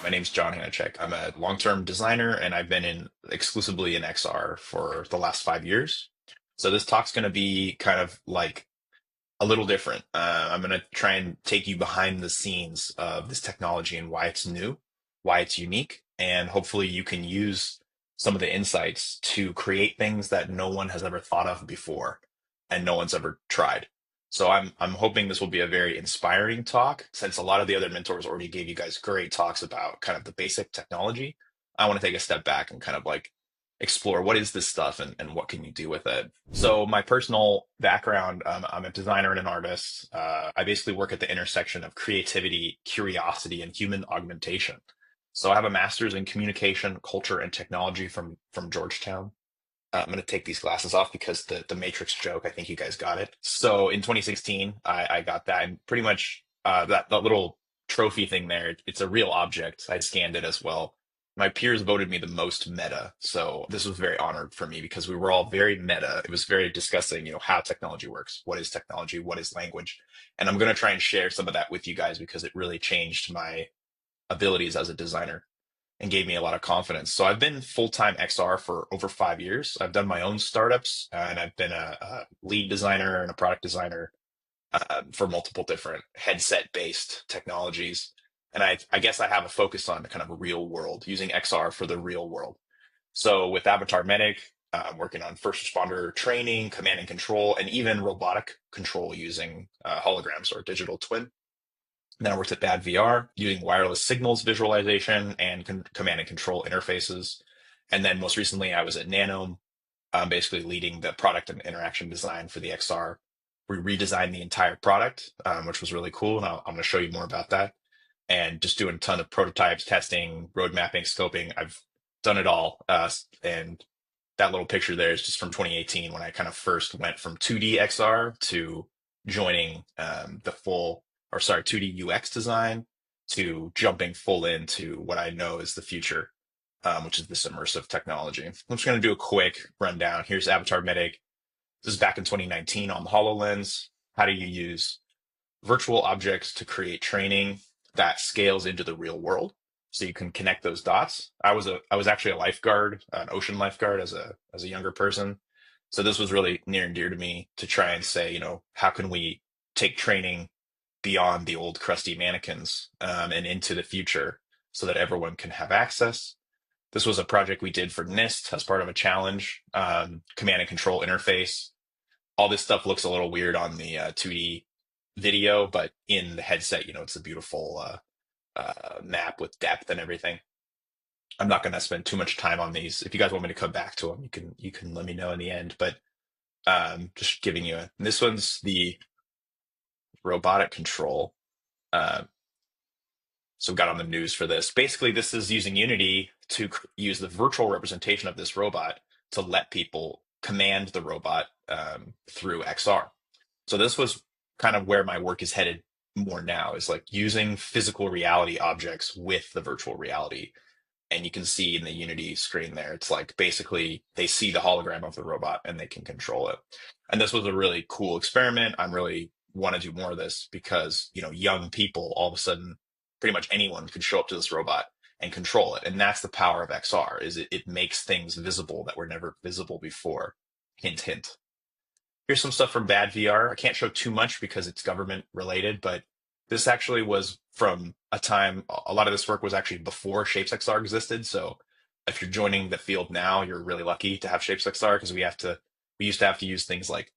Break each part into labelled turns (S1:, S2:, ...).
S1: My name's John Hanachek. I'm a long-term designer and I've been in exclusively in XR for the last 5 years. So this talk's going to be kind of like a little different. I'm going to try and take you behind the scenes of this technology and why it's new, why it's unique, and hopefully you can use some of the insights to create things that no one has ever thought of before and no one's ever tried. So I'm hoping this will be a very inspiring talk since a lot of the other mentors already gave you guys great talks about kind of the basic technology. I want to take a step back and kind of like explore what is this stuff and what can you do with it. So my personal background, I'm a designer and an artist. I basically work at the intersection of creativity, curiosity, and human augmentation. So I have a master's in communication, culture, and technology from Georgetown. I'm going to take these glasses off because the Matrix joke, I think you guys got it. So in 2016, I got that, and pretty much that little trophy thing there, it's a real object. I scanned it as well. My peers voted me the most meta, so this was very honored for me because we were all very meta. It was very discussing, how technology works. What is technology? What is language? And I'm going to try and share some of that with you guys because it really changed my abilities as a designer and gave me a lot of confidence. So I've been full-time XR for over 5 years. I've done my own startups and I've been a lead designer and a product designer for multiple different headset-based technologies. And I guess I have a focus on kind of real world, using XR for the real world. So with Avatar Medic, I'm working on first responder training, command and control, and even robotic control using holograms or digital twin. Then I worked at Bad VR using wireless signals visualization and command and control interfaces. And then most recently, I was at Nanome, basically leading the product and interaction design for the XR. We redesigned the entire product, which was really cool. And I'm going to show you more about that. And just doing a ton of prototypes, testing, road mapping, scoping. I've done it all. And that little picture there is just from 2018 when I kind of first went from 2D XR to joining the full, or sorry, 2D UX design to jumping full into what I know is the future, which is this immersive technology. I'm just going to do a quick rundown. Here's Avatar Medic. This is back in 2019 on the HoloLens. How do you use virtual objects to create training that scales into the real world? So you can connect those dots. I was actually a lifeguard, an ocean lifeguard as a younger person. So this was really near and dear to me to try and say, how can we take training beyond the old crusty mannequins and into the future so that everyone can have access. This was a project we did for NIST as part of a challenge, command and control interface. All this stuff looks a little weird on the 2D video, but in the headset, it's a beautiful map with depth and everything. I'm not going to spend too much time on these. If you guys want me to come back to them, you can let me know in the end. But just giving you this one's the robotic control. Uh, so got on the news for this. Basically, this is using Unity to use the virtual representation of this robot to let people command the robot through XR. So this was kind of where my work is headed more now, is like using physical reality objects with the virtual reality. And you can see in the Unity screen there, it's like basically they see the hologram of the robot and they can control it. And this was a really cool experiment. I'm really want to do more of this because, young people all of a sudden, pretty much anyone could show up to this robot and control it. And that's the power of XR, is it makes things visible that were never visible before. Hint, hint. Here's some stuff from Bad VR. I can't show too much because it's government related, but this actually was from a time, a lot of this work was actually before ShapesXR existed. So if you're joining the field now, you're really lucky to have ShapesXR because we used to have to use things like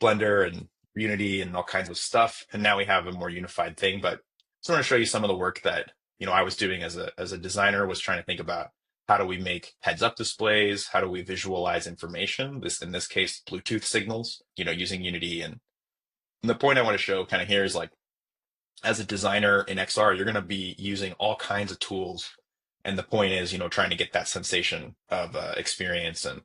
S1: Blender and Unity and all kinds of stuff. And now we have a more unified thing. But I just want to show you some of the work that, I was doing as a designer, was trying to think about how do we make heads up displays? How do we visualize information? In this case, Bluetooth signals, using Unity. And the point I want to show kind of here is like, as a designer in XR, you're going to be using all kinds of tools. And the point is, trying to get that sensation of experience and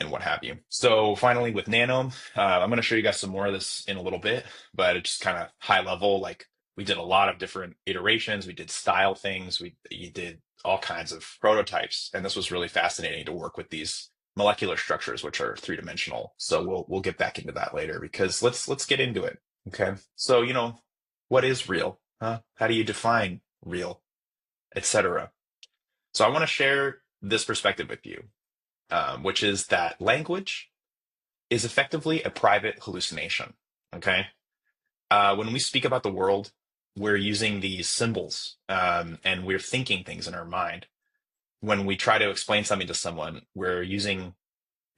S1: what have you. So finally with Nanome, I'm going to show you guys some more of this in a little bit, but it's just kind of high level. Like we did a lot of different iterations. We did style things. You did all kinds of prototypes. And this was really fascinating to work with these molecular structures, which are three-dimensional. So we'll get back into that later because let's get into it. Okay. So, what is real? Huh? How do you define real? etc. So I want to share this perspective with you, which is that language is effectively a private hallucination. Okay. When we speak about the world, we're using these symbols and we're thinking things in our mind. When we try to explain something to someone, we're using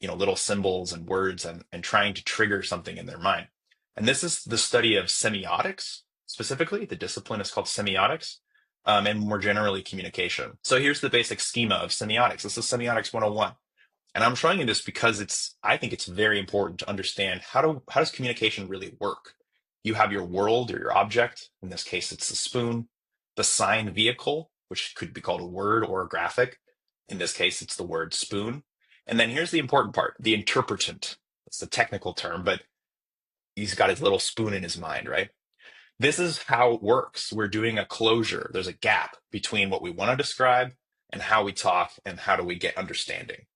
S1: little symbols and words and trying to trigger something in their mind. And this is the study of semiotics specifically. The discipline is called semiotics, and more generally communication. So here's the basic schema of semiotics. This is semiotics 101. And I'm showing you this because I think it's very important to understand how does communication really work? You have your world or your object. In this case, it's the spoon, the sign vehicle, which could be called a word or a graphic. In this case, it's the word spoon. And then here's the important part, the interpretant. It's the technical term, but he's got his little spoon in his mind, right? This is how it works. We're doing a closure. There's a gap between what we want to describe and how we talk and how do we get understanding.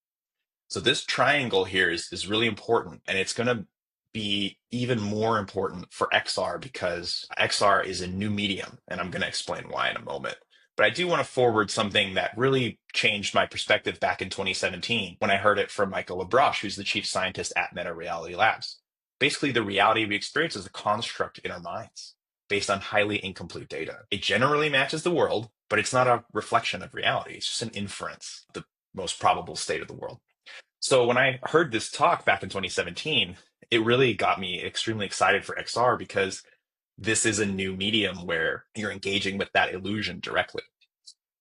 S1: So this triangle here is really important, and it's going to be even more important for XR because XR is a new medium, and I'm going to explain why in a moment. But I do want to forward something that really changed my perspective back in 2017 when I heard it from Michael Labroche, who's the chief scientist at Meta Reality Labs. Basically, the reality we experience is a construct in our minds based on highly incomplete data. It generally matches the world, but it's not a reflection of reality. It's just an inference, the most probable state of the world. So when I heard this talk back in 2017, it really got me extremely excited for XR because this is a new medium where you're engaging with that illusion directly.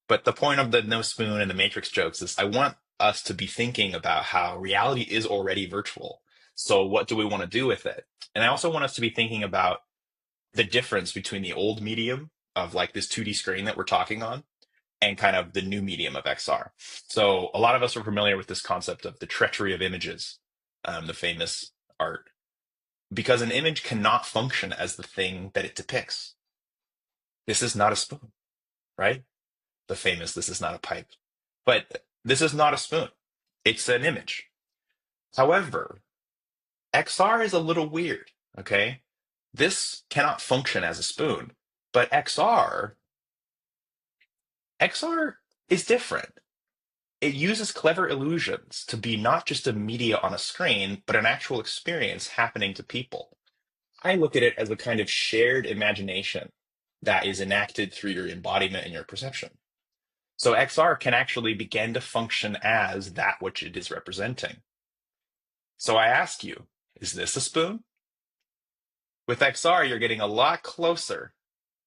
S1: But the point of the no spoon and the matrix jokes is I want us to be thinking about how reality is already virtual. So what do we want to do with it? And I also want us to be thinking about the difference between the old medium of like this 2D screen that we're talking on and kind of the new medium of XR. So a lot of us are familiar with this concept of the treachery of images, the famous art, because an image cannot function as the thing that it depicts. This is not a spoon, right? The famous, this is not a pipe. But this is not a spoon. It's an image. However, XR is a little weird, okay? This cannot function as a spoon, but XR is different. It uses clever illusions to be not just a media on a screen, but an actual experience happening to people. I look at it as a kind of shared imagination that is enacted through your embodiment and your perception. So XR can actually begin to function as that which it is representing. So I ask you, is this a spoon? With XR, you're getting a lot closer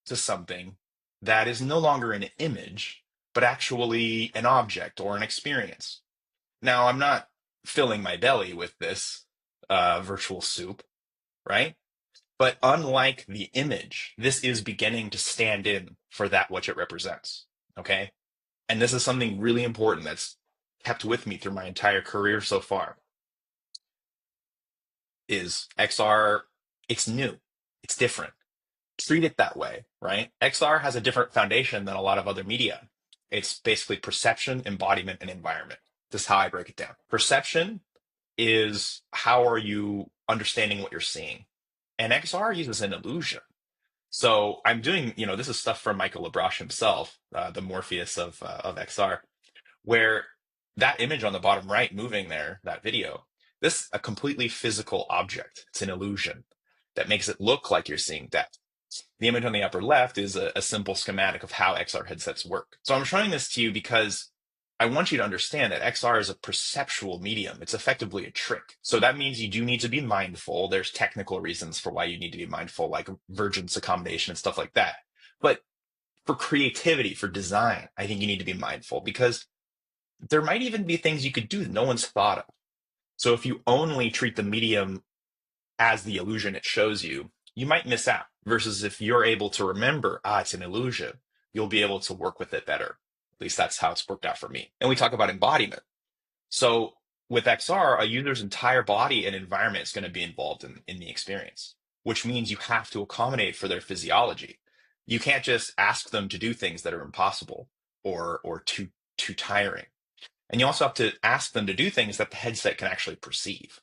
S1: to something that is no longer an image, but actually an object or an experience. Now, I'm not filling my belly with this virtual soup, right? But unlike the image, this is beginning to stand in for that which it represents. Okay. And this is something really important that's kept with me through my entire career so far is XR, it's new, it's different. Treat it that way, right? XR has a different foundation than a lot of other media. It's basically perception, embodiment, and environment. This is how I break it down. Perception is how are you understanding what you're seeing? And XR uses an illusion. So I'm doing, this is stuff from Michael Labroche himself, the Morpheus of XR, where that image on the bottom right moving there, that video, this a completely physical object. It's an illusion that makes it look like you're seeing depth. The image on the upper left is a simple schematic of how XR headsets work. So I'm showing this to you because I want you to understand that XR is a perceptual medium. It's effectively a trick. So that means you do need to be mindful. There's technical reasons for why you need to be mindful, like vergence accommodation and stuff like that. But for creativity, for design, I think you need to be mindful because there might even be things you could do that no one's thought of. So if you only treat the medium as the illusion it shows you, you might miss out. Versus if you're able to remember, it's an illusion, you'll be able to work with it better. At least that's how it's worked out for me. And we talk about embodiment. So with XR, a user's entire body and environment is going to be involved in the experience, which means you have to accommodate for their physiology. You can't just ask them to do things that are impossible or too tiring. And you also have to ask them to do things that the headset can actually perceive.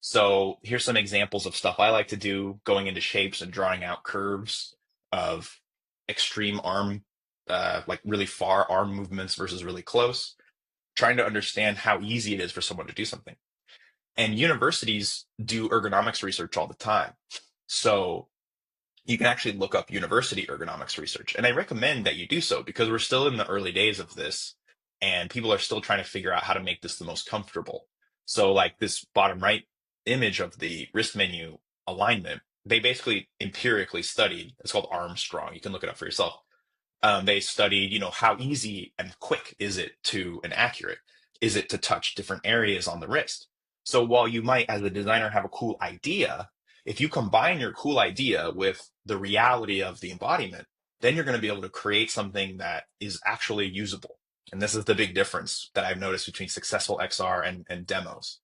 S1: So here's some examples of stuff I like to do, going into shapes and drawing out curves of extreme arm like really far arm movements versus really close, trying to understand how easy it is for someone to do something. And universities do ergonomics research all the time. So you can actually look up university ergonomics research. And I recommend that you do so because we're still in the early days of this and people are still trying to figure out how to make this the most comfortable. So, like this bottom right image of the wrist menu alignment, they basically empirically studied, it's called Armstrong. You can look it up for yourself. They studied, how easy and quick is it to and accurate is it to touch different areas on the wrist. So while you might, as a designer, have a cool idea, if you combine your cool idea with the reality of the embodiment, then you're going to be able to create something that is actually usable. And this is the big difference that I've noticed between successful XR and demos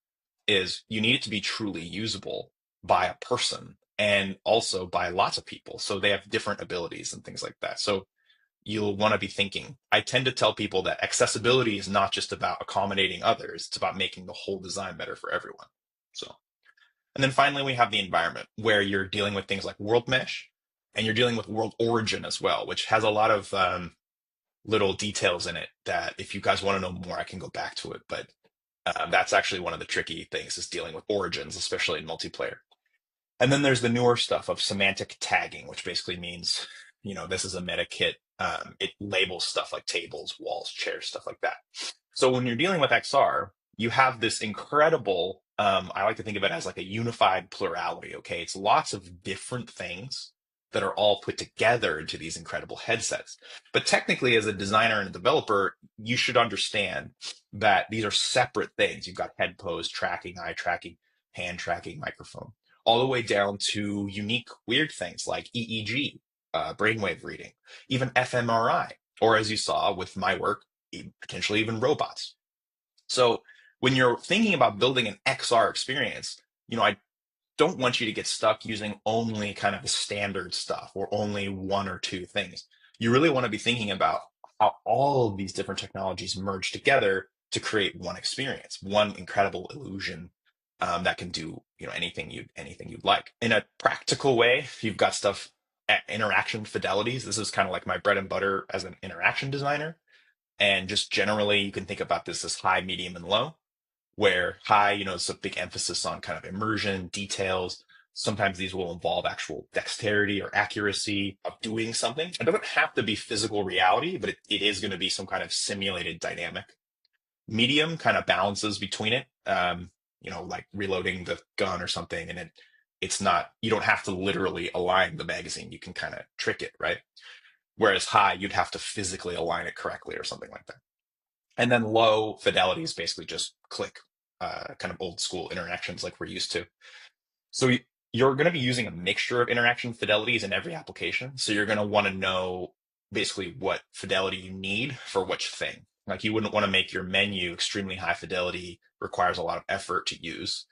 S1: is you need it to be truly usable by a person and also by lots of people. So they have different abilities and things like that. So you'll want to be thinking. I tend to tell people that accessibility is not just about accommodating others, it's about making the whole design better for everyone. So, and then finally, we have the environment where you're dealing with things like world mesh and you're dealing with world origin as well, which has a lot of little details in it that if you guys want to know more, I can go back to it. But that's actually one of the tricky things is dealing with origins, especially in multiplayer. And then there's the newer stuff of semantic tagging, which basically means, this is a meta kit. It labels stuff like tables, walls, chairs, stuff like that. So when you're dealing with XR, you have this incredible, I like to think of it as like a unified plurality. Okay. It's lots of different things that are all put together into these incredible headsets. But technically, as a designer and a developer, you should understand that these are separate things. You've got head pose tracking, eye tracking, hand tracking, microphone, all the way down to unique, weird things like EEG, brainwave reading, even fMRI, or as you saw with my work, potentially even robots. So when you're thinking about building an XR experience, I don't want you to get stuck using only kind of the standard stuff or only one or two things. You really want to be thinking about how all of these different technologies merge together to create one experience, one incredible illusion that can do anything you'd like. In a practical way, you've got stuff at interaction fidelities. This is kind of like my bread and butter as an interaction designer. And just generally, you can think about this as high, medium, and low where high, it's a big emphasis on kind of immersion, details. Sometimes these will involve actual dexterity or accuracy of doing something. It doesn't have to be physical reality, but it is going to be some kind of simulated dynamic. Medium kind of balances between it, like reloading the gun or something. And it's not, you don't have to literally align the magazine. You can kind of trick it, right? Whereas high, you'd have to physically align it correctly or something like that. And then low fidelity is basically just click, kind of old school interactions like we're used to. So you're going to be using a mixture of interaction fidelities in every application. So you're going to want to know basically what fidelity you need for which thing. Like you wouldn't want to make your menu extremely high fidelity, requires a lot of effort to use,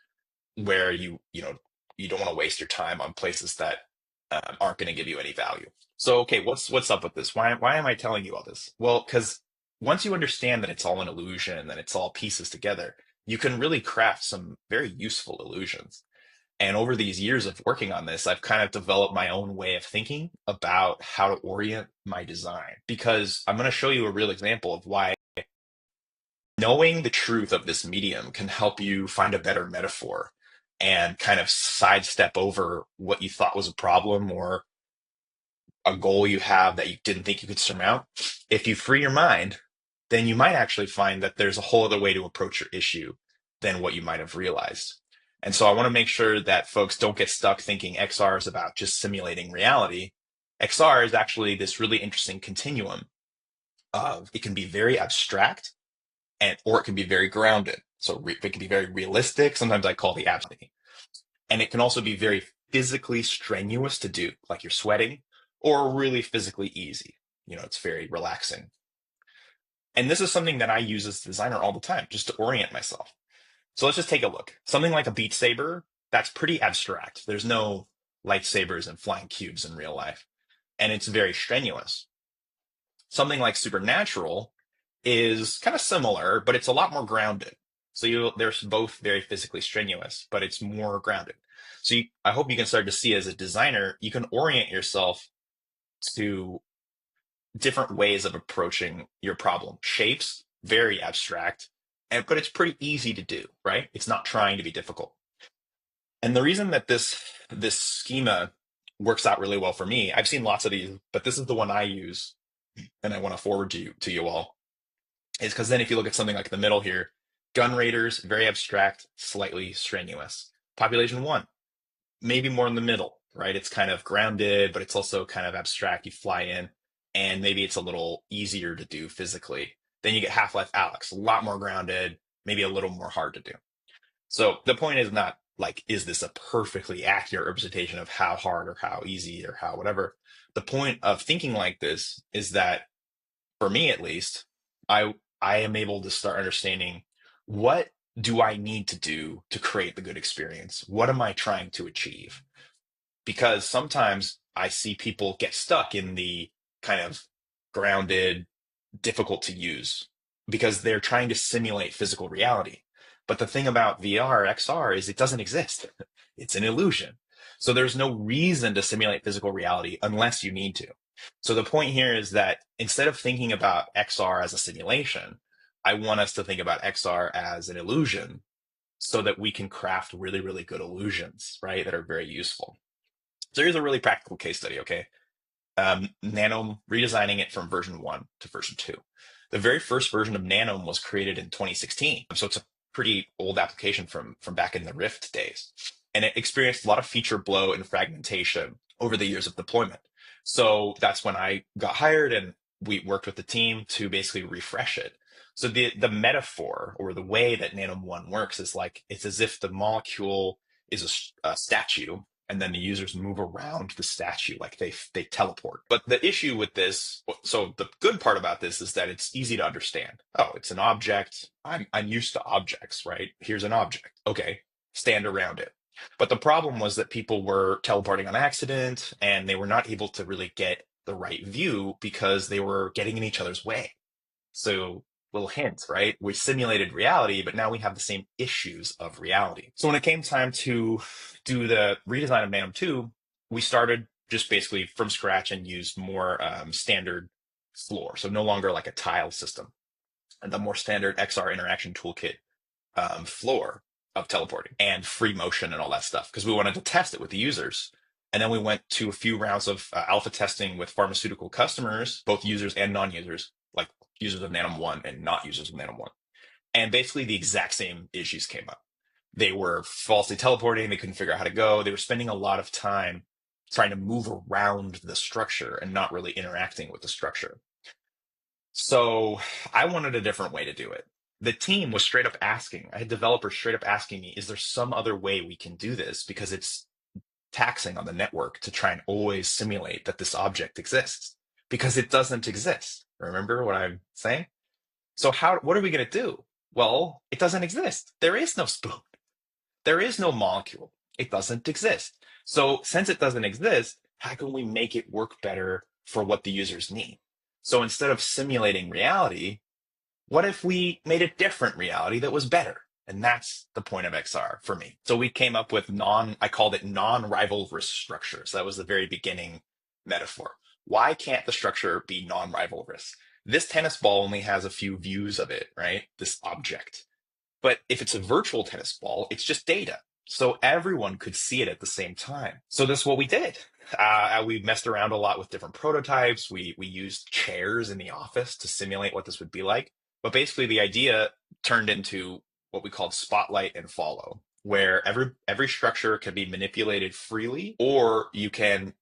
S1: where you don't want to waste your time on places that aren't going to give you any value. So okay, what's up with this? Why am I telling you all this? Well, because once you understand that it's all an illusion and that it's all pieces together, you can really craft some very useful illusions. And over these years of working on this, I've kind of developed my own way of thinking about how to orient my design. Because I'm going to show you a real example of why knowing the truth of this medium can help you find a better metaphor and kind of sidestep over what you thought was a problem or a goal you have that you didn't think you could surmount. If you free your mind, then you might actually find that there's a whole other way to approach your issue than what you might have realized. And so I want to make sure that folks don't get stuck thinking XR is about just simulating reality. XR is actually this really interesting continuum of it can be very abstract or it can be very grounded. So it can be very realistic. Sometimes I call the abstract. And it can also be very physically strenuous to do, like you're sweating, or really physically easy. It's very relaxing. And this is something that I use as a designer all the time, just to orient myself. So let's just take a look. Something like a Beat Saber, that's pretty abstract. There's no lightsabers and flying cubes in real life, and it's very strenuous. Something like Supernatural is kind of similar, but it's a lot more grounded. So they're both very physically strenuous, but it's more grounded. So I hope you can start to see as a designer, you can orient yourself to different ways of approaching your problem. Shapes, very abstract, but it's pretty easy to do, right? It's not trying to be difficult. And the reason that this schema works out really well for me, I've seen lots of these, but this is the one I use, and I want to forward to you all, is because then if you look at something like the middle here, gun raiders, very abstract, slightly strenuous. Population one, maybe more in the middle, right? It's kind of grounded, but it's also kind of abstract. You fly in, and maybe it's a little easier to do physically. Then you get Half-Life Alyx, a lot more grounded, maybe a little more hard to do. So the point is not like, is this a perfectly accurate representation of how hard or how easy or how whatever? The point of thinking like this is that, for me at least, I am able to start understanding, what do I need to do to create the good experience? What am I trying to achieve? Because sometimes I see people get stuck in the kind of grounded, difficult to use because they're trying to simulate physical reality. But the thing about VR, XR, is it doesn't exist. It's an illusion. So there's no reason to simulate physical reality unless you need to. So the point here is that instead of thinking about XR as a simulation, I want us to think about XR as an illusion so that we can craft really, really good illusions, right? That are very useful. So here's a really practical case study, okay? Nanome, redesigning it from version 1 to version 2. The very first version of Nanome was created in 2016. So it's a pretty old application from back in the Rift days. And it experienced a lot of feature blow and fragmentation over the years of deployment. So that's when I got hired, and we worked with the team to basically refresh it. So the metaphor, or the way that Nanome 1 works, is like, it's as if the molecule is a statue, and then the users move around the statue like they teleport. But the issue with this, so the good part about this is that it's easy to understand. Oh, it's an object. I'm used to objects, right? Here's an object. Okay, stand around it. But the problem was that people were teleporting on accident, and they were not able to really get the right view because they were getting in each other's way. So, little hint, right? We simulated reality, but now we have the same issues of reality. So when it came time to do the redesign of Nanome 2, we started just basically from scratch and used more standard floor. So no longer like a tile system, and the more standard XR interaction toolkit floor of teleporting and free motion and all that stuff, because we wanted to test it with the users. And then we went to a few rounds of alpha testing with pharmaceutical customers, both users and non-users, like users of Nanome 1 and not users of Nanome 1. And basically the exact same issues came up. They were falsely teleporting. They couldn't figure out how to go. They were spending a lot of time trying to move around the structure and not really interacting with the structure. So I wanted a different way to do it. The team was straight up asking, I had developers straight up asking me, is there some other way we can do this? Because it's taxing on the network to try and always simulate that this object exists, because it doesn't exist. Remember what I'm saying? So what are we going to do? Well, it doesn't exist. There is no spoon. There is no molecule. It doesn't exist. So since it doesn't exist, how can we make it work better for what the users need? So instead of simulating reality, what if we made a different reality that was better? And that's the point of XR for me. So we came up with I called it non-rivalrous structures. That was the very beginning metaphor. Why can't the structure be non-rivalrous? This tennis ball only has a few views of it, right? This object. But if it's a virtual tennis ball, it's just data. So everyone could see it at the same time. So that's what we did. We messed around a lot with different prototypes. We used chairs in the office to simulate what this would be like. But basically, the idea turned into what we called spotlight and follow, where every structure can be manipulated freely, or you can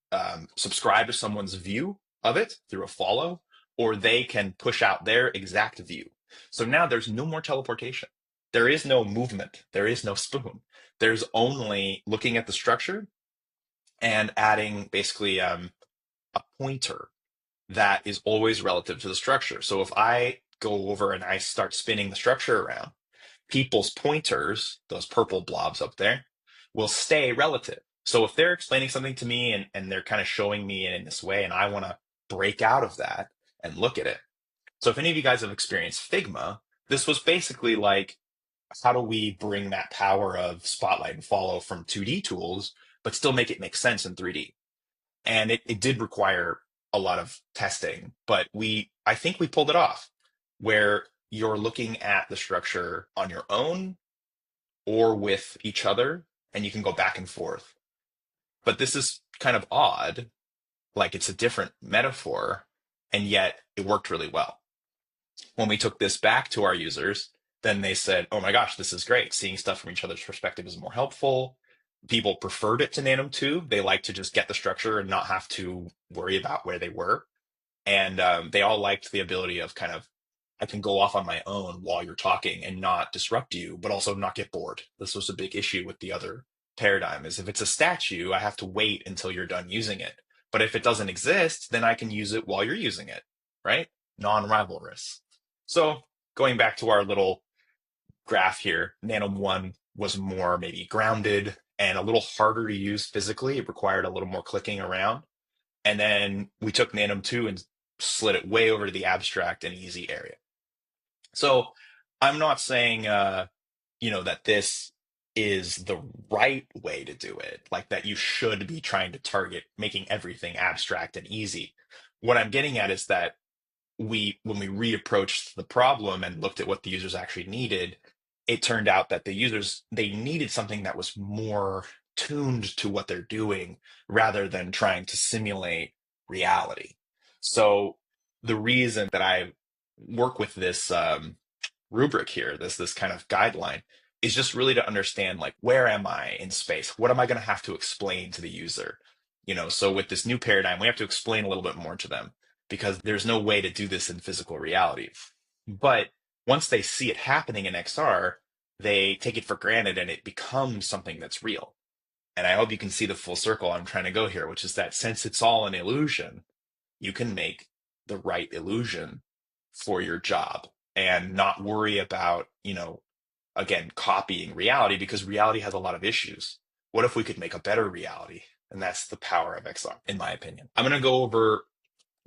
S1: subscribe to someone's view of it through a follow, or they can push out their exact view. So now there's no more teleportation. There is no movement. There is no spoon. There's only looking at the structure and adding basically a pointer that is always relative to the structure. So if I go over and I start spinning the structure around, people's pointers, those purple blobs up there, will stay relative. So if they're explaining something to me and they're kind of showing me in this way, and I want to break out of that and look at it. So if any of you guys have experienced Figma, this was basically like, how do we bring that power of spotlight and follow from 2D tools, but still make it make sense in 3D? And it did require a lot of testing, but I think we pulled it off where you're looking at the structure on your own or with each other, and you can go back and forth. But this is kind of odd, like it's a different metaphor, and yet it worked really well. When we took this back to our users, then they said, oh my gosh, this is great. Seeing stuff from each other's perspective is more helpful. People preferred it to Nanome 2. They like to just get the structure and not have to worry about where they were. And they all liked the ability of kind of, I can go off on my own while you're talking and not disrupt you, but also not get bored. This was a big issue with the other paradigm is if it's a statue, I have to wait until you're done using it. But if it doesn't exist, then I can use it while you're using it, right? Non-rivalrous. So going back to our little graph here, Nanome 1 was more maybe grounded and a little harder to use physically. It required a little more clicking around. And then we took Nanome 2 and slid it way over to the abstract and easy area. So I'm not saying, that this is the right way to do it, like that you should be trying to target making everything abstract and easy. What I'm getting at is that when we reapproached the problem and looked at what the users actually needed, it turned out that the users, they needed something that was more tuned to what they're doing rather than trying to simulate reality. So the reason that I work with this rubric here, this kind of guideline, is just really to understand, like, where am I in space? What am I going to have to explain to the user? So with this new paradigm, we have to explain a little bit more to them because there's no way to do this in physical reality. But once they see it happening in XR, they take it for granted and it becomes something that's real. And I hope you can see the full circle I'm trying to go here, which is that since it's all an illusion, you can make the right illusion for your job and not worry about, again, copying reality because reality has a lot of issues. What if we could make a better reality? And that's the power of XR, in my opinion. I'm going to go over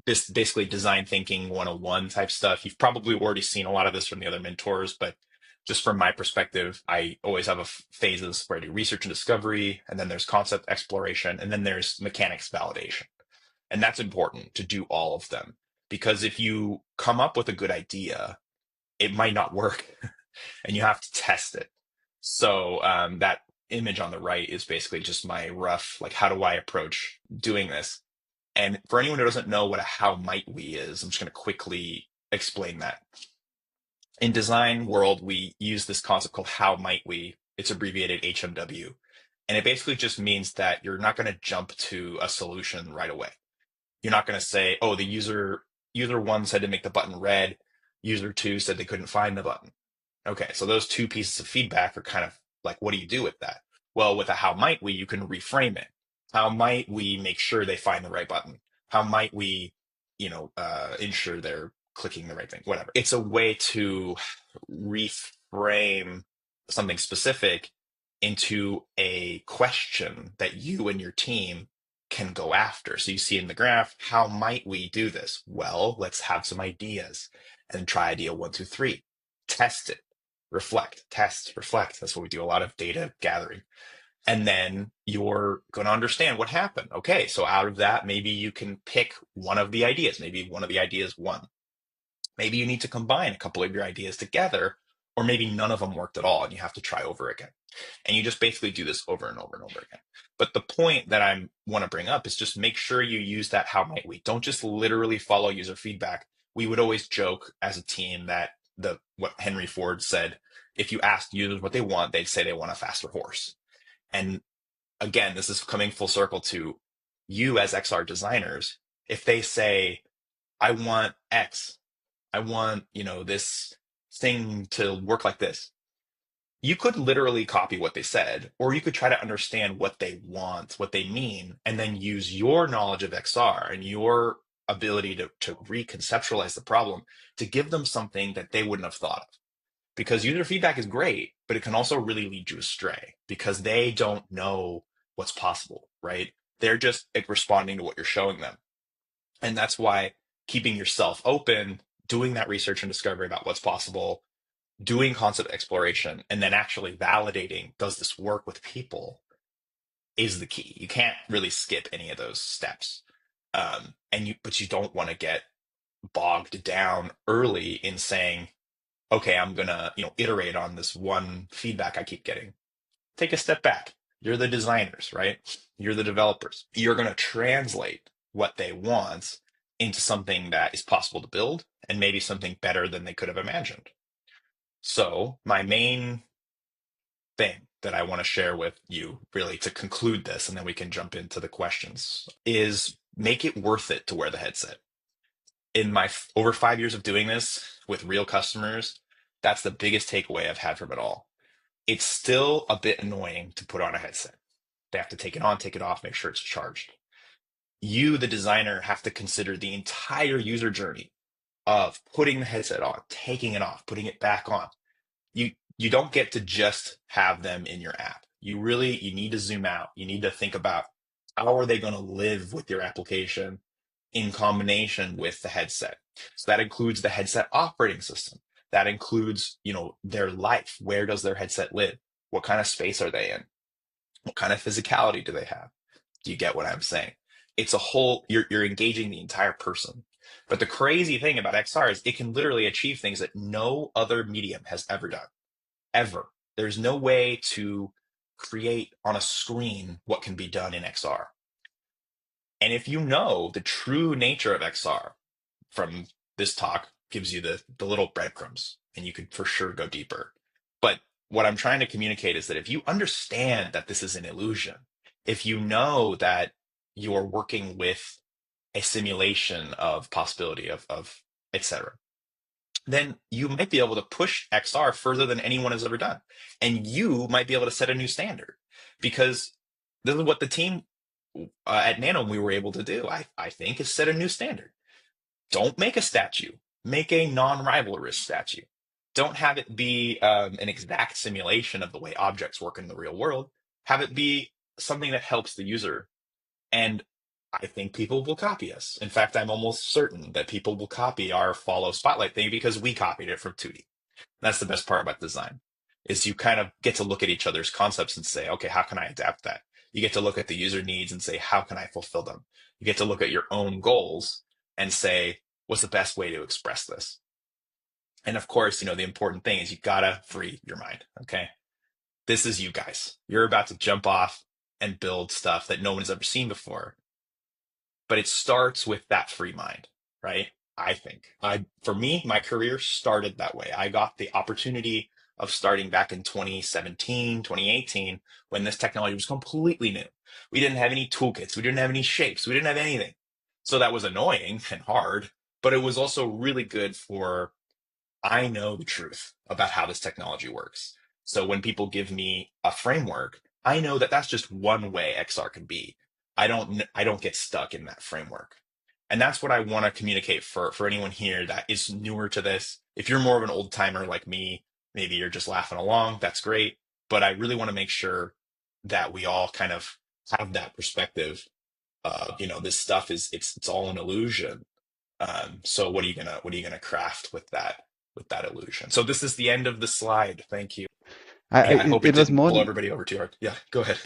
S1: this basically design thinking 101 type stuff. You've probably already seen a lot of this from the other mentors, but just from my perspective, I always have phases where I do research and discovery, and then there's concept exploration, and then there's mechanics validation. And that's important to do all of them because if you come up with a good idea, it might not work and you have to test it. So that image on the right is basically just my rough, like, how do I approach doing this? And for anyone who doesn't know what a how might we is, I'm just going to quickly explain that. In design world, we use this concept called how might we. It's abbreviated HMW. And it basically just means that you're not going to jump to a solution right away. You're not going to say, oh, the user one said to make the button red, user two said they couldn't find the button. Okay, so those two pieces of feedback are kind of like, what do you do with that? Well, with a how might we, you can reframe it. How might we make sure they find the right button? How might we, ensure they're clicking the right thing? Whatever. It's a way to reframe something specific into a question that you and your team can go after. So you see in the graph, how might we do this? Well, let's have some ideas and try idea 1, 2, 3. Test it, reflect, test, reflect. That's what we do, a lot of data gathering. And then you're going to understand what happened. Okay, so out of that, maybe you can pick one of the ideas. Maybe one of the ideas won. Maybe you need to combine a couple of your ideas together, or maybe none of them worked at all and you have to try over again. And you just basically do this over and over and over again. But the point that I want to bring up is just make sure you use that how might we. Don't just literally follow user feedback. We would always joke as a team that what Henry Ford said, if you asked users what they want, they'd say they want a faster horse. And again, this is coming full circle to you as XR designers. If they say, I want X, I want, this thing to work like this. You could literally copy what they said, or you could try to understand what they want, what they mean, and then use your knowledge of XR and your ability to reconceptualize the problem to give them something that they wouldn't have thought of. Because user feedback is great, but it can also really lead you astray because they don't know what's possible, right? They're just responding to what you're showing them. And that's why keeping yourself open, doing that research and discovery about what's possible, doing concept exploration, and then actually validating, does this work with people, is the key. You can't really skip any of those steps. But you don't want to get bogged down early in saying, okay, I'm gonna, iterate on this one feedback I keep getting. Take a step back. You're the designers, right? You're the developers. You're gonna translate what they want into something that is possible to build and maybe something better than they could have imagined. So my main thing that I want to share with you, really, to conclude this, and then we can jump into the questions, is make it worth it to wear the headset. In my over 5 years of doing this with real customers, that's the biggest takeaway I've had from it all. It's still a bit annoying to put on a headset. They have to take it on, take it off, make sure it's charged. You, the designer, have to consider the entire user journey of putting the headset on, taking it off, putting it back on. You don't get to just have them in your app. You need to zoom out. You need to think about how are they going to live with your application in combination with the headset. So that includes the headset operating system. That includes, their life. Where does their headset live? What kind of space are they in? What kind of physicality do they have? Do you get what I'm saying? It's a whole, you're engaging the entire person. But the crazy thing about XR is it can literally achieve things that no other medium has ever done, ever. There's no way to create on a screen what can be done in XR. And if you know the true nature of XR from this talk gives you the little breadcrumbs, and you could for sure go deeper. But what I'm trying to communicate is that if you understand that this is an illusion, if you know that you're working with a simulation of possibility of etc., then you might be able to push XR further than anyone has ever done. And you might be able to set a new standard because this is what the team at Nanome we were able to do, I think, is set a new standard. Don't make a statue, make a non-rivalrous statue. Don't have it be an exact simulation of the way objects work in the real world. Have it be something that helps the user. And I think people will copy us. In fact, I'm almost certain that people will copy our follow spotlight thing because we copied it from 2D. That's the best part about design, is you kind of get to look at each other's concepts and say, okay, how can I adapt that? You get to look at the user needs and say, how can I fulfill them? You get to look at your own goals and say, what's the best way to express this? And of course, the important thing is you gotta free your mind. Okay. This is you guys. You're about to jump off and build stuff that no one's ever seen before. But it starts with that free mind, right? I think for me, my career started that way. I got the opportunity of starting back in 2017, 2018, when this technology was completely new. We didn't have any toolkits. We didn't have any shapes. We didn't have anything. So that was annoying and hard, but it was also really good for I know the truth about how this technology works. So when people give me a framework, I know that that's just one way XR can be. I don't get stuck in that framework. And that's what I want to communicate for anyone here that is newer to this. If you're more of an old timer like me, maybe you're just laughing along, that's great. But I really want to make sure that we all kind of have that perspective. This stuff it's all an illusion. So what are you gonna craft with that illusion? So this is the end of the slide. Thank you. Yeah, I hope it
S2: It was
S1: didn't
S2: more.
S1: pull everybody over too hard. Yeah, go ahead.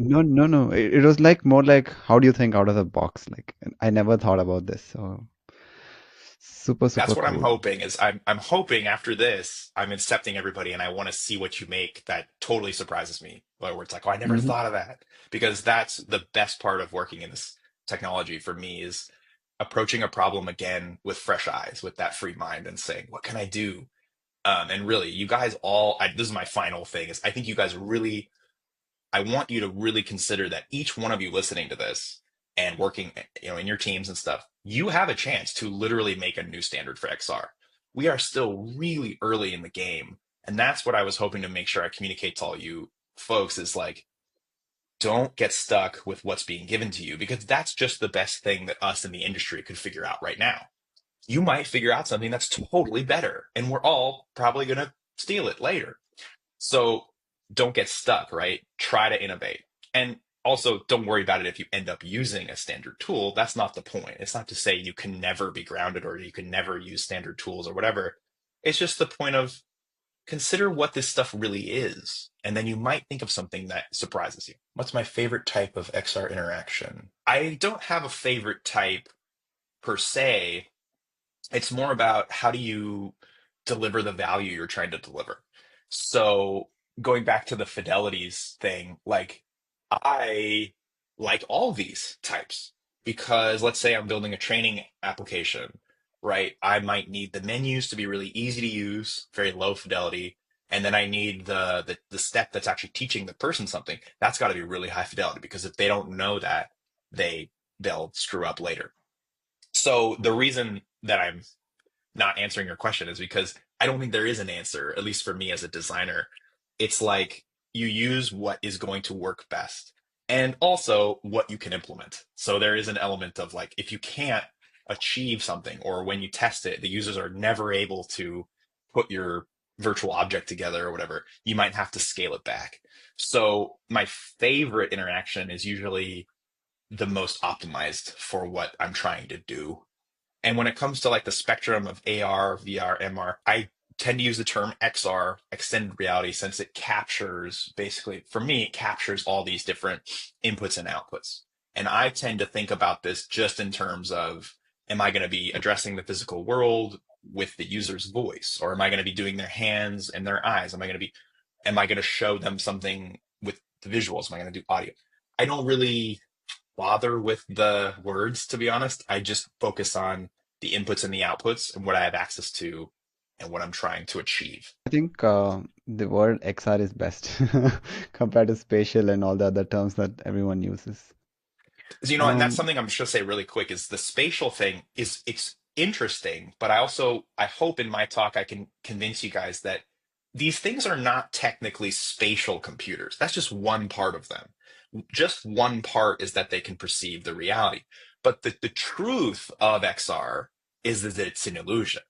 S2: No, no, no. It was like more like, how do you think out of the box? Like, I never thought about this. So super,
S1: That's
S2: super
S1: what I'm
S2: cool.
S1: hoping is I'm hoping after this, I'm accepting everybody and I want to see what you make that totally surprises me. Where it's like, oh, I never
S2: Hmm.
S1: thought of that. Because that's the best part of working in this technology for me is approaching a problem again with fresh eyes, with that free mind and saying, what can I do? And really, you guys this is my final thing is I think you guys really I want you to really consider that each one of you listening to this and working, in your teams and stuff, you have a chance to literally make a new standard for XR. We are still really early in the game. And that's what I was hoping to make sure I communicate to all you folks is like, don't get stuck with what's being given to you because that's just the best thing that us in the industry could figure out right now. You might figure out something that's totally better, and we're all probably going to steal it later. So don't get stuck, right? Try to innovate. And also don't worry about it if you end up using a standard tool. That's not the point. It's not to say you can never be grounded or you can never use standard tools or whatever. It's just the point of consider what this stuff really is. And then you might think of something that surprises you. What's my favorite type of XR interaction? I don't have a favorite type per se. It's more about how do you deliver the value you're trying to deliver. So going back to the fidelities thing, like I like all these types because let's say I'm building a training application, right? I might need the menus to be really easy to use, very low fidelity, and then I need the step that's actually teaching the person something. That's got to be really high fidelity because if they don't know that, they they'll screw up later. So the reason that I'm not answering your question is because I don't think there is an answer, at least for me as a designer. It's like you use what is going to work best and also what you can implement. So there is an element of like, if you can't achieve something or when you test it, the users are never able to put your virtual object together or whatever, you might have to scale it back. So my favorite interaction is usually the most optimized for what I'm trying to do. And when it comes to like the spectrum of AR, VR, MR, I tend to use the term XR, extended reality, since it captures basically, for me, it captures all these different inputs and outputs. And I tend to think about this just in terms of, am I going to be addressing the physical world with the user's voice? Or am I going to be doing their hands and their eyes? Am I going to show them something with the visuals? Am I going to do audio? I don't really bother with the words, to be honest. I just focus on the inputs and the outputs and what I have access to and what I'm trying to achieve.
S2: I think the word XR is best compared to spatial and all the other terms that everyone uses.
S1: So, and that's
S2: Um,
S1: something I'm just gonna say really quick is the spatial thing is it's interesting, but I hope in my talk I can convince you guys that these things are not technically spatial computers. That's just one part of them. Just one part is that they can perceive the reality. But the truth of XR is that it's an illusion,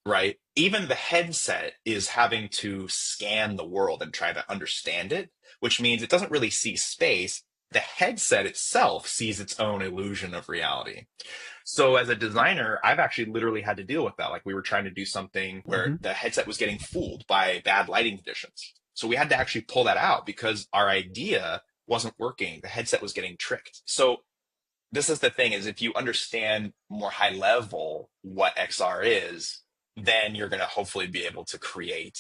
S1: right? Even the headset is having to scan the world and try to understand it, which means it doesn't really see space. The headset itself sees its own illusion of reality. So as a designer, I've actually literally had to deal with that. Like we were trying to do something where
S2: mhm.
S1: the headset was getting fooled by bad lighting conditions. So we had to actually pull that out because our idea wasn't working. The headset was getting tricked. So this is the thing is if you understand more high level what XR is, then you're going to hopefully be able to create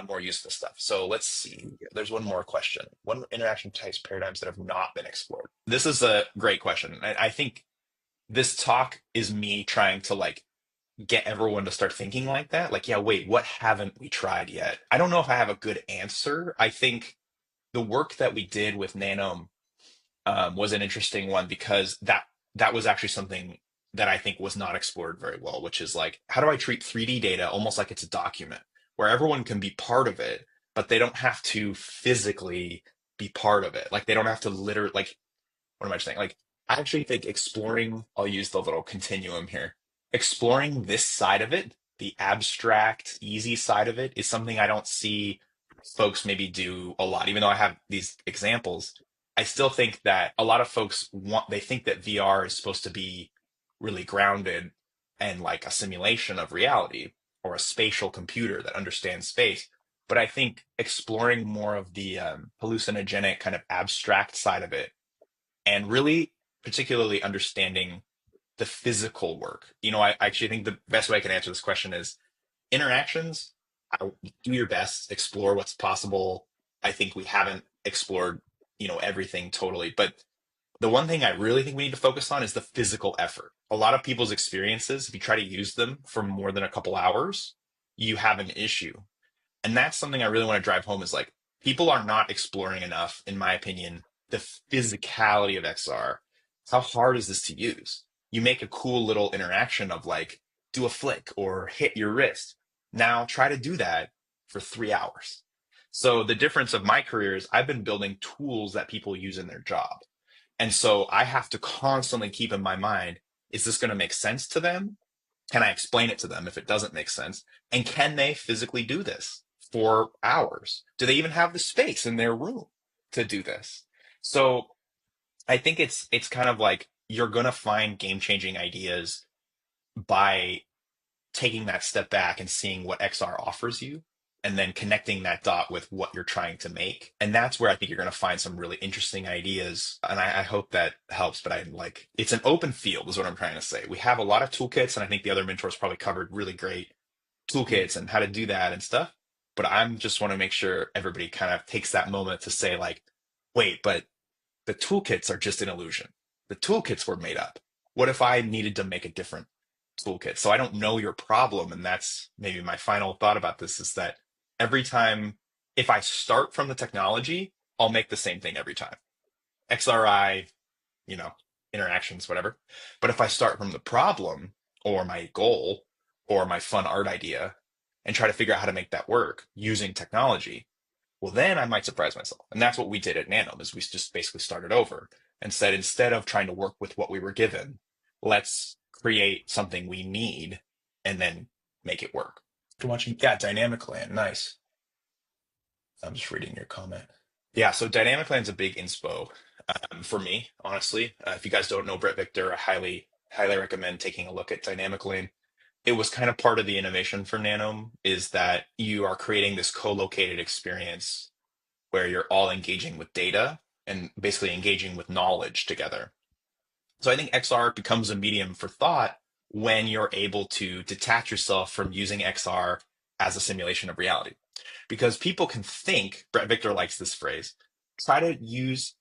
S1: more useful stuff. So let's see. There's one more question. What interaction types paradigms that have not been explored? This is a great question. I think this talk is me trying to like get everyone to start thinking like that. Like, yeah, wait, what haven't we tried yet? I don't know if I have a good answer. I think the work that we did with Nanome was an interesting one because that was actually something that I think was not explored very well, which is like, how do I treat 3D data almost like it's a document where everyone can be part of it, but they don't have to physically be part of it. Like they don't have to literally like what am I saying? Like, I actually think exploring, I'll use the little continuum here. Exploring this side of it, the abstract, easy side of it, is something I don't see folks maybe do a lot. Even though I have these examples, I still think that a lot of folks they think that VR is supposed to be really grounded and like a simulation of reality or a spatial computer that understands space. But I think exploring more of the hallucinogenic kind of abstract side of it and really particularly understanding the physical work. I actually think the best way I can answer this question is interactions. Do your best, explore what's possible. I think we haven't explored, everything totally, but the one thing I really think we need to focus on is the physical effort. A lot of people's experiences, if you try to use them for more than a couple hours, you have an issue. And that's something I really want to drive home is like people are not exploring enough, in my opinion, the physicality of XR. How hard is this to use? You make a cool little interaction of like do a flick or hit your wrist. Now try to do that for 3 hours. So the difference of my career is I've been building tools that people use in their job. And so I have to constantly keep in my mind, is this going to make sense to them? Can I explain it to them if it doesn't make sense? And can they physically do this for hours? Do they even have the space in their room to do this? So I think it's kind of like you're gonna find game-changing ideas by taking that step back and seeing what XR offers you. and then connecting that dot with what you're trying to make. And that's where I think you're going to find some really interesting ideas. And I hope that helps. But I like it's an open field, is what I'm trying to say. We have a lot of toolkits, and I think the other mentors probably covered really great toolkits and how to do that and stuff. But I'm just want to make sure everybody kind of takes that moment to say, like, wait, but the toolkits are just an illusion. The toolkits were made up. What if I needed to make a different toolkit? So I don't know your problem. And that's maybe my final thought about this is that every time, if I start from the technology, I'll make the same thing every time. XRI, you know, interactions, whatever. But if I start from the problem or my goal or my fun art idea and try to figure out how to make that work using technology, well, then I might surprise myself. And that's what we did at Nanome is we just basically started over and said, instead of trying to work with what we were given, let's create something we need and then make it work. After watching, yeah, Dynamic Land. Nice. I'm just reading your comment. Yeah, so Dynamic Land's a big inspo for me, honestly. If you guys don't know Brett Victor, I highly recommend taking a look at Dynamic Land. It was kind of part of the innovation for Nanome is that you are creating this co-located experience where you're all engaging with data and basically engaging with knowledge together. So I think XR becomes a medium for thought when you're able to detach yourself from using XR as a simulation of reality. Because people can think, Brett Victor likes this phrase, try to use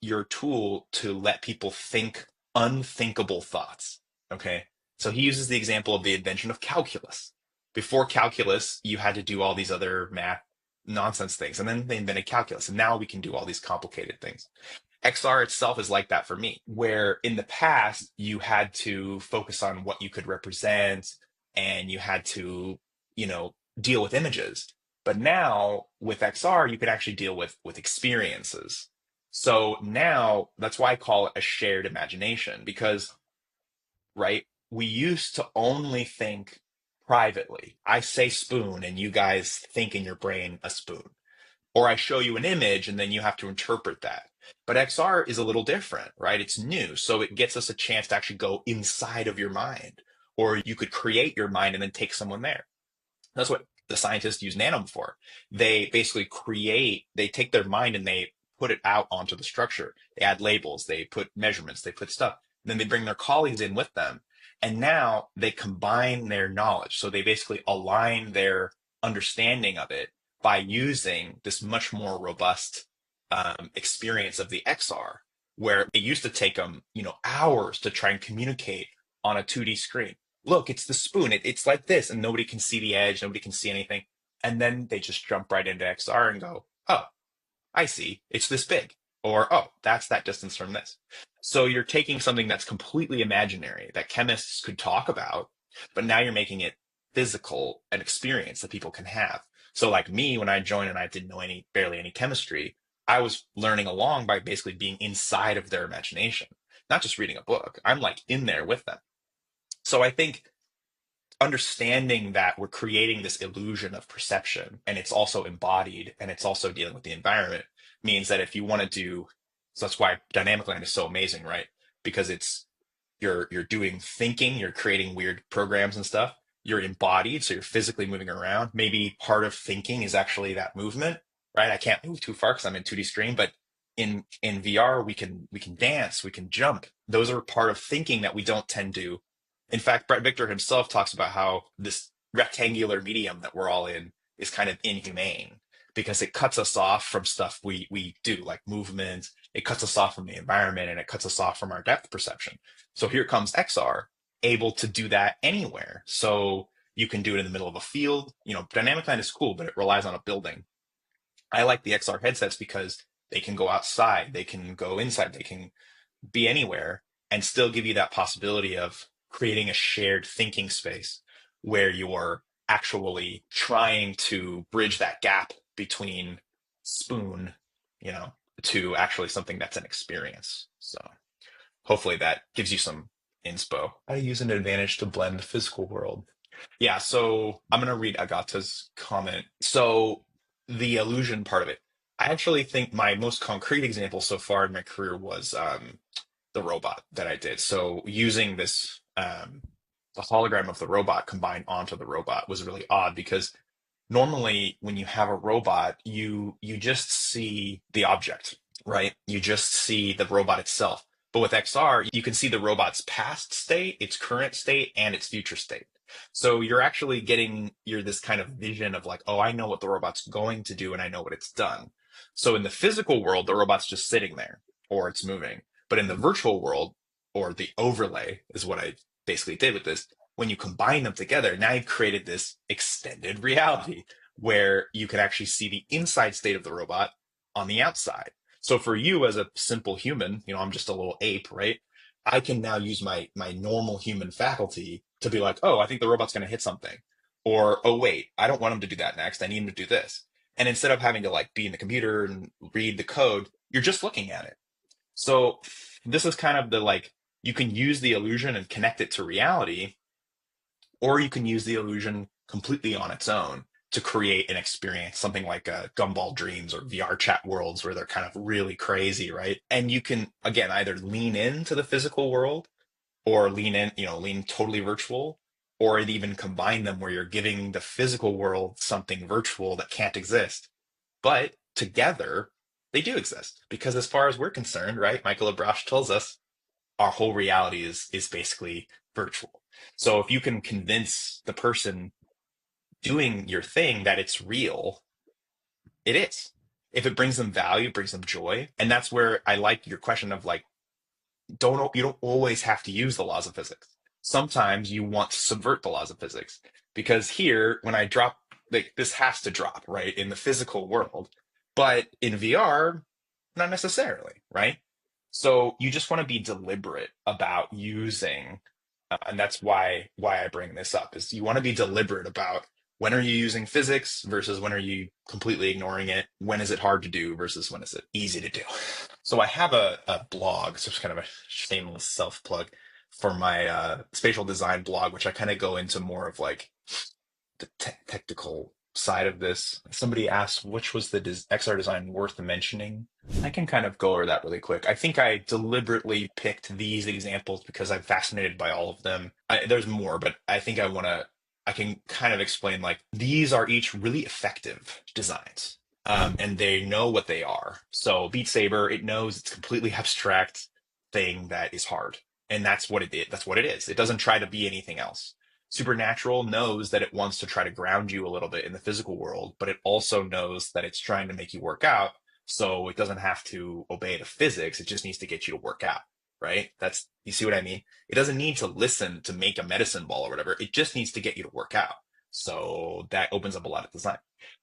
S1: your tool to let people think unthinkable thoughts. Okay. So he uses the example of the invention of calculus. Before calculus, you had to do all these other math nonsense things. And then they invented calculus. And now we can do all these complicated things. XR itself is like that for me, where in the past, you had to focus on what you could represent and you had to, deal with images. But now with XR, you can actually deal with experiences. So now that's why I call it a shared imagination because, right, we used to only think privately. I say spoon and you guys think in your brain a spoon. Or I show you an image and then you have to interpret that. But XR is a little different, right? It's new. So it gets us a chance to actually go inside of your mind. Or you could create your mind and then take someone there. That's what the scientists use Nanome for. They basically they take their mind and they put it out onto the structure. They add labels, they put measurements, they put stuff. Then they bring their colleagues in with them. And now they combine their knowledge. So they basically align their understanding of it by using this much more robust experience of the XR, where it used to take them, hours to try and communicate on a 2D screen. Look, it's the spoon. It's like this, and nobody can see the edge, nobody can see anything. And then they just jump right into XR and go, oh, I see, it's this big. Or, oh, that's that distance from this. So you're taking something that's completely imaginary that chemists could talk about, but now you're making it physical, an experience that people can have. So like me, when I joined and I didn't know barely any chemistry, I was learning along by basically being inside of their imagination, not just reading a book. I'm like in there with them. So I think understanding that we're creating this illusion of perception and it's also embodied and it's also dealing with the environment means that if you want to do so that's why dynamic land is so amazing, right? Because you're doing thinking, you're creating weird programs and stuff, you're embodied, so you're physically moving around. Maybe part of thinking is actually that movement, right? I can't move too far because I'm in 2D screen, but in VR we can dance, we can jump. Those are part of thinking that we don't tend to. In fact, Brett Victor himself talks about how this rectangular medium that we're all in is kind of inhumane because it cuts us off from stuff we do, like movement. It cuts us off from the environment and it cuts us off from our depth perception. So here comes XR, able to do that anywhere. So you can do it in the middle of a field. Dynamic land is cool, but it relies on a building. I like the XR headsets because they can go outside, they can go inside, they can be anywhere and still give you that possibility of creating a shared thinking space where you're actually trying to bridge that gap between spoon, you know, to actually something that's an experience. So hopefully that gives you some inspo. How to use an advantage to blend the physical world. Yeah, so I'm going to read Agata's comment. So the illusion part of it. I actually think my most concrete example so far in my career was the robot that I did. So using this, the hologram of the robot combined onto the robot was really odd because normally when you have a robot, you just see the object, right? You just see the robot itself. But with XR, you can see the robot's past state, its current state, and its future state. So you're actually getting you're this kind of vision of like, oh, I know what the robot's going to do and I know what it's done. So in the physical world, the robot's just sitting there or it's moving. But in the virtual world, or the overlay is what I basically did with this, when you combine them together, now you've created this extended reality where you can actually see the inside state of the robot on the outside. So for you as a simple human, I'm just a little ape, right? I can now use my normal human faculty to be like, oh, I think the robot's going to hit something. Or, oh, wait, I don't want him to do that next. I need him to do this. And instead of having to like be in the computer and read the code, you're just looking at it. So this is kind of the like, you can use the illusion and connect it to reality, or you can use the illusion completely on its own to create an experience, something like Gumball Dreams or VR chat worlds where they're kind of really crazy, right? And you can, again, either lean into the physical world or lean totally virtual, or even combine them where you're giving the physical world something virtual that can't exist. But together, they do exist because as far as we're concerned, right? Michael Abrash tells us our whole reality is basically virtual. So if you can convince the person doing your thing that it's real, it is. If it brings them value, brings them joy, and that's where I like your question of like, you don't always have to use the laws of physics. Sometimes you want to subvert the laws of physics because here, when I drop, like this has to drop, right, in the physical world, but in VR, not necessarily, right? So you just want to be deliberate about using, and that's why I bring this up is you want to be deliberate about when are you using physics versus when are you completely ignoring it? When is it hard to do versus when is it easy to do? So I have a blog, so it's kind of a shameless self plug for my spatial design blog, which I kind of go into more of like the technical side of this. Somebody asked which was the XR design worth mentioning. I can kind of go over that really quick. I think I deliberately picked these examples because I'm fascinated by all of them. There's more, but I think I can kind of explain like these are each really effective designs. And they know what they are. So Beat Saber, it knows it's a completely abstract thing that is hard. And that's what it is. That's what it is. It doesn't try to be anything else. Supernatural knows that it wants to try to ground you a little bit in the physical world, but it also knows that it's trying to make you work out. So it doesn't have to obey the physics. It just needs to get you to work out, right? You see what I mean? It doesn't need to listen to make a medicine ball or whatever. It just needs to get you to work out. So that opens up a lot of design.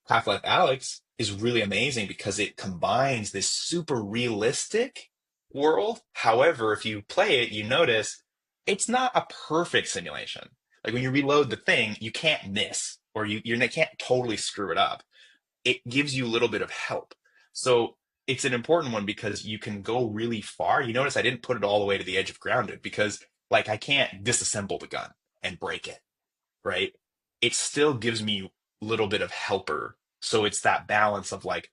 S1: Half-Life Alyx is really amazing because it combines this super realistic world. However, if you play it, you notice it's not a perfect simulation. Like when you reload the thing, you can't miss or you can't totally screw it up. It gives you a little bit of help. So it's an important one because you can go really far. You notice I didn't put it all the way to the edge of grounded because like I can't disassemble the gun and break it, right? It still gives me a little bit of helper. So it's that balance of like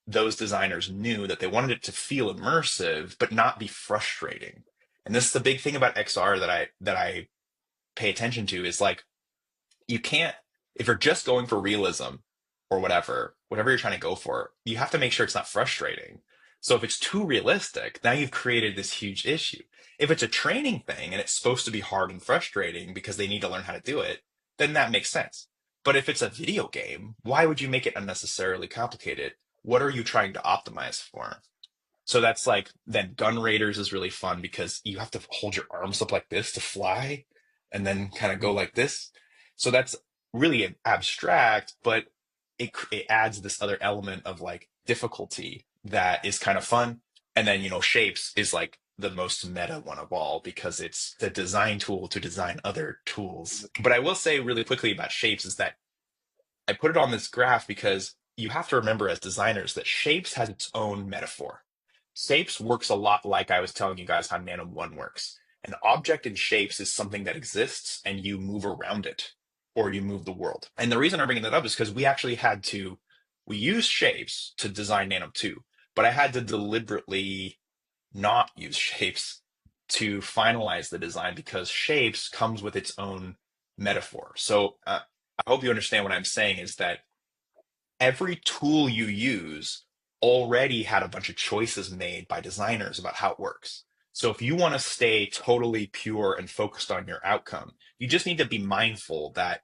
S1: those designers knew that they wanted it to feel immersive, but not be frustrating. And this is the big thing about XR that I pay attention to is like you can't if you're just going for realism or whatever you're trying to go for, you have to make sure it's not frustrating. So if it's too realistic, now you've created this huge issue. If it's a training thing and it's supposed to be hard and frustrating because they need to learn how to do it, then that makes sense. But if it's a video game, why would you make it unnecessarily complicated? What are you trying to optimize for? So that's like then Gun Raiders is really fun because you have to hold your arms up like this to fly and then kind of go like this. So that's really abstract, but it adds this other element of like difficulty that is kind of fun. And then, Shapes is like the most meta one of all because it's the design tool to design other tools. But I will say really quickly about Shapes is that I put it on this graph because you have to remember as designers that Shapes has its own metaphor. Shapes works a lot like I was telling you guys how Nanome 1 works. An object in Shapes is something that exists and you move around it or you move the world. And the reason I'm bringing that up is because we used Shapes to design Nanome 2, but I had to deliberately not use Shapes to finalize the design because Shapes comes with its own metaphor. So I hope you understand what I'm saying is that every tool you use already had a bunch of choices made by designers about how it works. So if you want to stay totally pure and focused on your outcome, you just need to be mindful that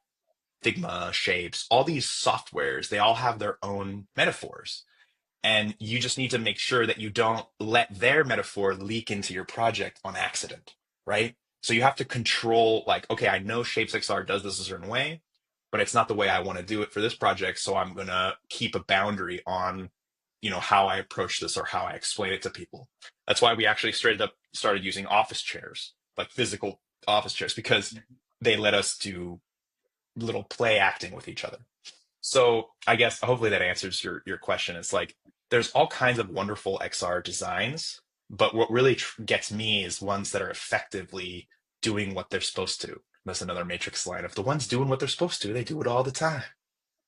S1: Figma, Shapes, all these softwares, they all have their own metaphors. And you just need to make sure that you don't let their metaphor leak into your project on accident, right? So you have to control, like, okay, I know Shapes XR does this a certain way, but it's not the way I want to do it for this project. So I'm going to keep a boundary on, how I approach this or how I explain it to people. That's why we actually straight up started using office chairs, like physical office chairs, because they let us do little play acting with each other. So I guess hopefully that answers your question. It's like there's all kinds of wonderful XR designs, but what really gets me is ones that are effectively doing what they're supposed to. That's another Matrix line. If the one's doing what they're supposed to, they do it all the time.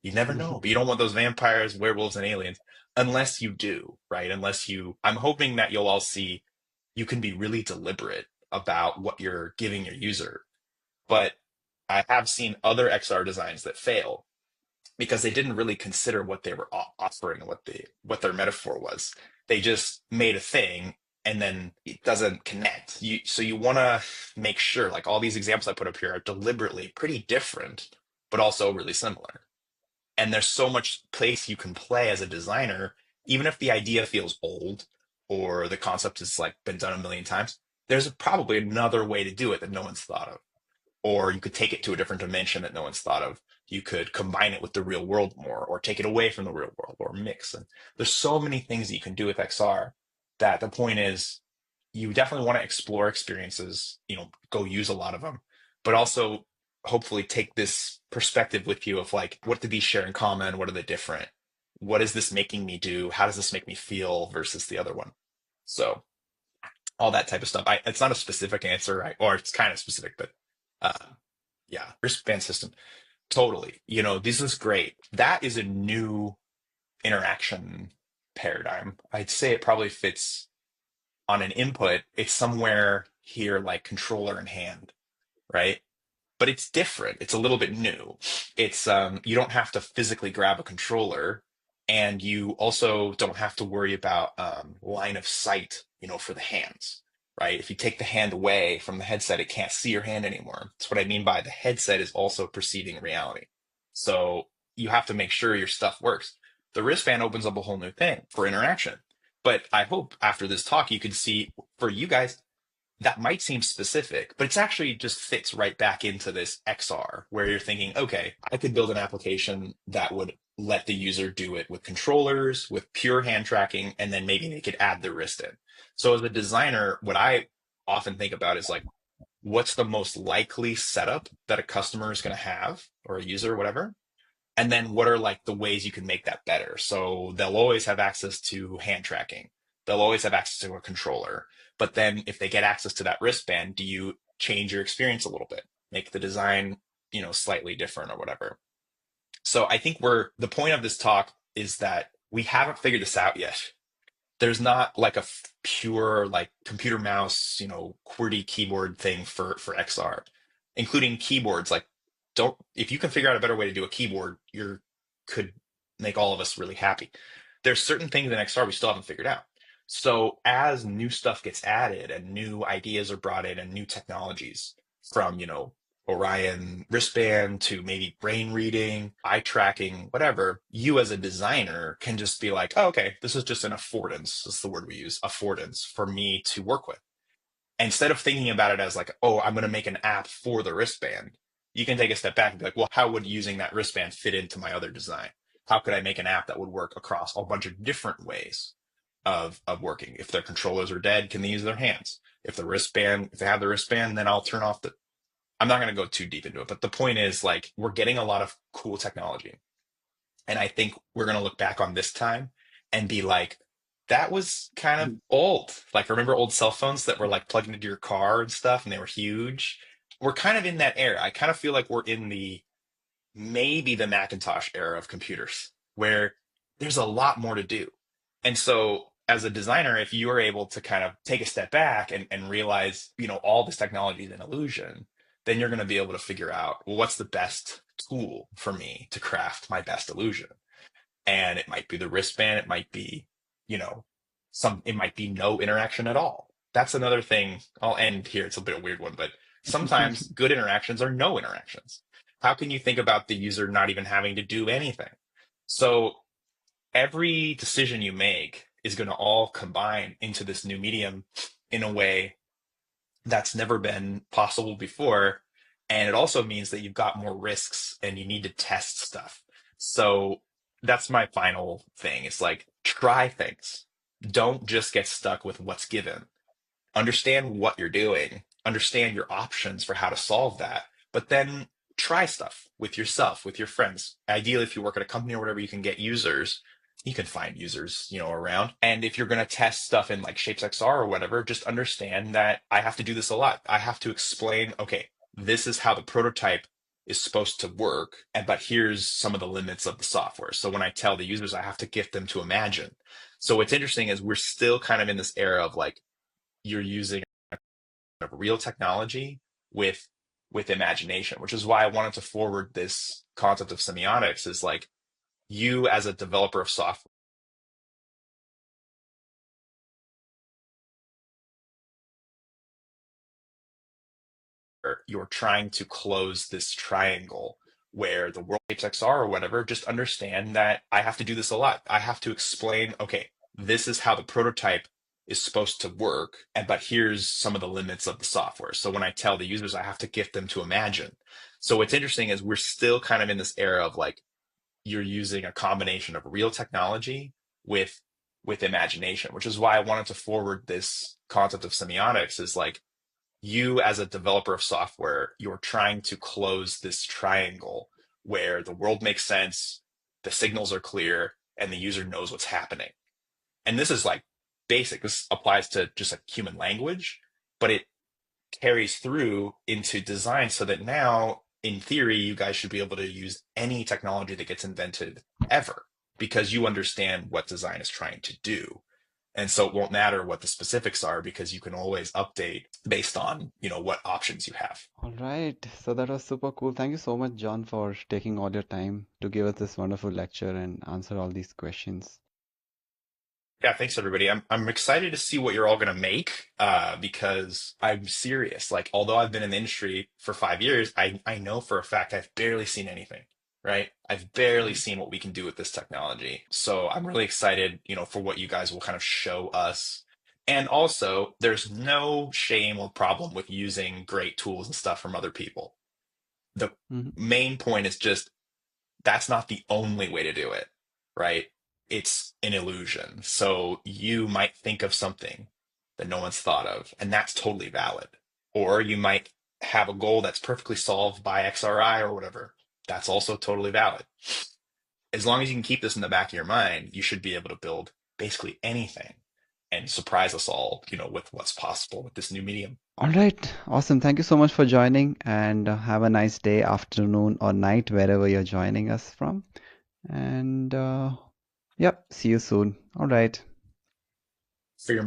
S1: You never know, but you don't want those vampires, werewolves, and aliens unless you do, right? Unless you, I'm hoping that you'll all see you can be really deliberate about what you're giving your user. But I have seen other XR designs that fail because they didn't really consider what they were offering, what their metaphor was. They just made a thing and then it doesn't connect. So you want to make sure, like all these examples I put up here are deliberately pretty different, but also really similar. And there's so much place you can play as a designer, even if the idea feels old or the concept has like been done a million times. There's probably another way to do it that no one's thought of, or you could take it to a different dimension that no one's thought of. You could combine it with the real world more, or take it away from the real world, or mix. And there's so many things that you can do with XR that the point is you definitely want to explore experiences, go use a lot of them, but also hopefully take this perspective with you of like, what do these share in common? What are they different? What is this making me do? How does this make me feel versus the other one? So all that type of stuff. It's not a specific answer, right? Or it's kind of specific, but uh, yeah, wristband system. Totally. This is great. That is a new interaction paradigm. I'd say it probably fits on an input. It's somewhere here like controller and hand, right? But it's different. It's a little bit new. It's you don't have to physically grab a controller, and you also don't have to worry about line of sight, for the hands, right? If you take the hand away from the headset, it can't see your hand anymore. That's what I mean by the headset is also perceiving reality. So you have to make sure your stuff works. The wristband opens up a whole new thing for interaction. But I hope after this talk, you can see for you guys, that might seem specific, but it's actually just fits right back into this XR where you're thinking, okay, I could build an application that would let the user do it with controllers, with pure hand tracking, and then maybe they could add the wrist in. So as a designer, what I often think about is like, what's the most likely setup that a customer is going to have or a user or whatever? And then what are like the ways you can make that better? So they'll always have access to hand tracking. They'll always have access to a controller. But then if they get access to that wristband, do you change your experience a little bit? Make the design, slightly different or whatever. So I think the point of this talk is that we haven't figured this out yet. There's not like a pure like computer mouse, QWERTY keyboard thing for XR, including keyboards. Like, don't if you can figure out a better way to do a keyboard, you could make all of us really happy. There's certain things in XR we still haven't figured out. So as new stuff gets added and new ideas are brought in and new technologies from, Orion wristband to maybe brain reading, eye tracking, whatever, you as a designer can just be like, oh, okay, this is just an affordance. That's the word we use, affordance for me to work with. Instead of thinking about it as like, oh, I'm going to make an app for the wristband, you can take a step back and be like, well, how would using that wristband fit into my other design? How could I make an app that would work across a bunch of different ways of working? If their controllers are dead, can they use their hands? If they have the wristband, then I'll turn off the I'm not going to go too deep into it, but the point is like we're getting a lot of cool technology. And I think we're going to look back on this time and be like, that was kind of old. Like, remember old cell phones that were like plugged into your car and stuff and they were huge? We're kind of in that era. I kind of feel like we're in maybe the Macintosh era of computers where there's a lot more to do. And so as a designer, if you are able to kind of take a step back and realize, all this technology is an illusion, then you're going to be able to figure out, well, what's the best tool for me to craft my best illusion? And it might be the wristband, it might be, you know, it might be no interaction at all. That's another thing. I'll end here. It's a bit of a weird one, but sometimes good interactions are no interactions. How can you think about the user not even having to do anything? So every decision you make is going to all combine into this new medium in a way that's never been possible before. And it also means that you've got more risks and you need to test stuff. So that's my final thing. It's like try things. Don't just get stuck with what's given. Understand what you're doing, understand your options for how to solve that, but then try stuff with yourself, with your friends. Ideally, if you work at a company or whatever, you can get users. You can find users, around. And if you're going to test stuff in like Shapes XR or whatever, just understand that I have to do this a lot. I have to explain, okay, this is how the prototype is supposed to work, but here's some of the limits of the software. So when I tell the users, I have to get them to imagine. So what's interesting is we're still kind of in this era of like you're using real technology with imagination, which is why I wanted to forward this concept of semiotics is like you as a developer of software, you're trying to close this triangle where the world shapes XR or whatever, just understand that I have to do this a lot. I have to explain, okay, this is how the prototype is supposed to work, but here's some of the limits of the software. So when I tell the users, I have to get them to imagine. So what's interesting is we're still kind of in this era of like you're using a combination of real technology with imagination, which is why I wanted to forward this concept of semiotics is like you as a developer of software, you're trying to close this triangle where the world makes sense, the signals are clear, and the user knows what's happening. And this is like basic. This applies to just like human language, but it carries through into design so that now, in theory, you guys should be able to use any technology that gets invented ever because you understand what design is trying to do. And so it won't matter what the specifics are because you can always update based on, what options you have.
S2: All right, so that was super cool. Thank you so much, John, for taking all your time to give us this wonderful lecture and answer all these questions.
S1: Yeah, thanks everybody. I'm excited to see what you're all gonna make because I'm serious. Like, although I've been in the industry for 5 years, I know for a fact I've barely seen anything, right? I've barely
S2: Mm.
S1: seen what we can do with this technology. So I'm really excited, for what you guys will kind of show us. And also, there's no shame or problem with using great tools and stuff from other people. The
S2: Mhm.
S1: main point is just that's not the only way to do it, right? It's an illusion. So you might think of something that no one's thought of, and that's totally valid. Or you might have a goal that's perfectly solved by XRI or whatever. That's also totally valid. As long as you can keep this in the back of your mind, you should be able to build basically anything and surprise us all, with what's possible with this new medium.
S2: All right, awesome. Thank you so much for joining, and have a nice day, afternoon, or night, wherever you're joining us from. And yep, see you soon. All right.
S1: For your